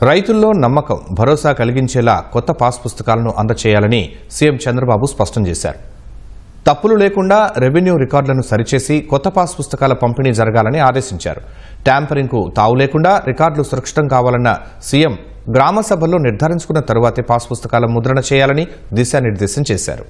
రైతుల్లో నమ్మకం భరోసా కలిగించేలా కొత్త పాస్ పుస్తకాలను అందజేయాలని సీఎం చంద్రబాబు స్పష్టం చేశారు. తప్పులు లేకుండా రెవెన్యూ రికార్డులను సరిచేసి కొత్త పాస్ పుస్తకాల పంపిణీ జరగాలని ఆదేశించారు. ట్యాంపరింగ్కు తావు లేకుండా రికార్డులు సురక్షితం కావాలన్న సీఎం గ్రామ సభల్లో నిర్ధారించుకున్న తరువాతే పాస్ పుస్తకాల ముద్రణ చేయాలని దిశానిర్దేశం చేశారు.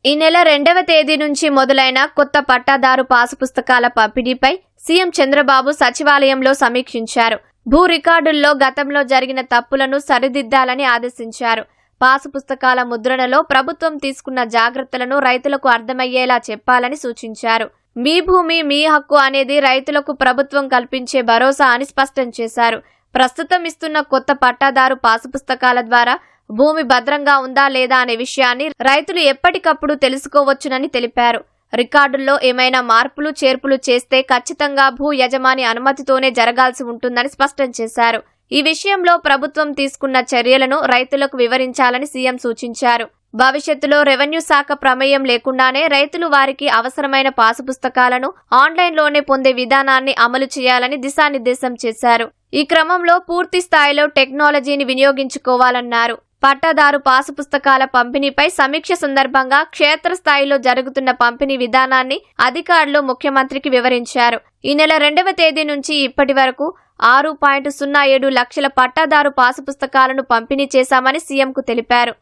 ఈ నెల 2వ తేదీ నుంచి మొదలైన కొత్త పట్టాదారు పాసు పుస్తకాల పంపిణీపై సీఎం చంద్రబాబు సచివాలయంలో సమీక్షించారు. భూ రికార్డుల్లో గతంలో జరిగిన తప్పులను సరిదిద్దాలని ఆదేశించారు. పాసు పుస్తకాల ముద్రణలో ప్రభుత్వం తీసుకున్న జాగ్రత్తలను రైతులకు అర్థమయ్యేలా చెప్పాలని సూచించారు. మీ భూమి మీ హక్కు అనేది రైతులకు ప్రభుత్వం కల్పించే భరోసా అని స్పష్టం చేశారు. ప్రస్తుతం ఇస్తున్న కొత్త పట్టాదారు పాసు పుస్తకాల ద్వారా భూమి భద్రంగా ఉందా లేదా అనే విషయాన్ని రైతులు ఎప్పటికప్పుడు తెలుసుకోవచ్చునని తెలిపారు. రికార్డుల్లో ఏమైనా మార్పులు చేర్పులు చేస్తే ఖచ్చితంగా భూ యజమాని అనుమతితోనే జరగాల్సి ఉంటుందని స్పష్టం చేశారు. ఈ విషయంలో ప్రభుత్వం తీసుకున్న చర్యలను రైతులకు వివరించాలని సీఎం సూచించారు. భవిష్యత్తులో రెవెన్యూ శాఖ ప్రమేయం లేకుండానే రైతులు వారికి అవసరమైన పాసు పుస్తకాలను ఆన్లైన్లోనే పొందే విధానాన్ని అమలు చేయాలని దిశానిర్దేశం చేశారు. ఈ క్రమంలో పూర్తి స్థాయిలో టెక్నాలజీని వినియోగించుకోవాలన్నారు. పట్టాదారు పాసు పుస్తకాల పంపిణీపై సమీక్ష సందర్భంగా క్షేత్రస్థాయిలో జరుగుతున్న పంపిణీ విధానాన్ని అధికారులు ముఖ్యమంత్రికి వివరించారు. ఈ నెల 2వ తేదీ నుంచి ఇప్పటి వరకు 6.07 లక్షల పట్టాదారు పాసు పుస్తకాలను పంపిణీ చేశామని సీఎంకు తెలిపారు.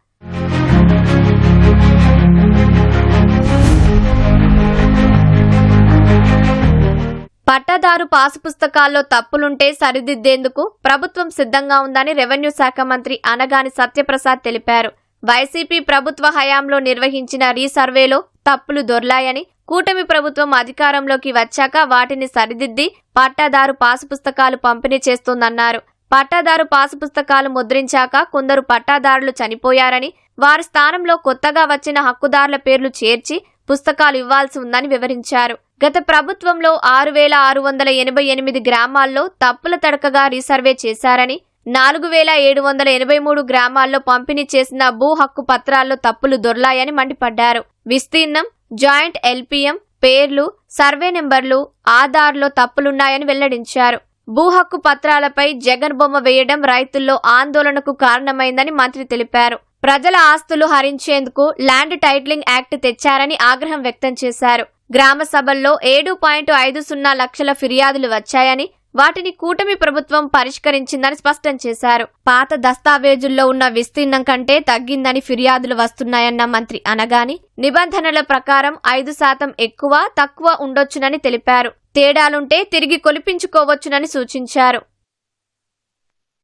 పట్టాదారు పాసు పుస్తకాల్లో తప్పులుంటే సరిదిద్దేందుకు ప్రభుత్వం సిద్ధంగా ఉందని రెవెన్యూ శాఖ మంత్రి అనగాని సత్యప్రసాద్ తెలిపారు. వైసీపీ ప్రభుత్వ హయాంలో నిర్వహించిన రీసర్వేలో తప్పులు దొర్లాయని, కూటమి ప్రభుత్వం అధికారంలోకి వచ్చాక వాటిని సరిదిద్ది పట్టాదారు పాసు పుస్తకాలు పంపిణీ చేస్తోందన్నారు. పట్టాదారు పాసు పుస్తకాలు ముద్రించాక కొందరు పట్టాదారులు చనిపోయారని, వారి స్థానంలో కొత్తగా వచ్చిన హక్కుదారుల పేర్లు చేర్చి పుస్తకాలు ఇవ్వాల్సి ఉందని వివరించారు. గత ప్రభుత్వంలో 6,688 గ్రామాల్లో తప్పుల తడకగా రీసర్వే చేశారని, 4,783 గ్రామాల్లో పంపిణీ చేసిన భూ హక్కు పత్రాల్లో తప్పులు దొర్లాయని మండిపడ్డారు. విస్తీర్ణం, జాయింట్ ఎల్పీఎం, పేర్లు, సర్వే నెంబర్లు, ఆధార్లో తప్పులున్నాయని వెల్లడించారు. భూ హక్కు పత్రాలపై జగన్ బొమ్మ వేయడం రైతుల్లో ఆందోళనకు కారణమైందని మంత్రి తెలిపారు. ప్రజల ఆస్తులు హరించేందుకు ల్యాండ్ టైటిలింగ్ యాక్ట్ తెచ్చారని ఆగ్రహం వ్యక్తం చేశారు. గ్రామ సభల్లో 7.50 లక్షల ఫిర్యాదులు వచ్చాయని, వాటిని కూటమి ప్రభుత్వం పరిష్కరించిందని స్పష్టం చేశారు. పాత దస్తావేజుల్లో ఉన్న విస్తీర్ణం కంటే తగ్గిందని ఫిర్యాదులు వస్తున్నాయన్న మంత్రి అనగాని, నిబంధనల ప్రకారం 5% ఎక్కువ తక్కువ ఉండొచ్చునని తెలిపారు. తేడాలుంటే తిరిగి కొలిపించుకోవచ్చునని సూచించారు.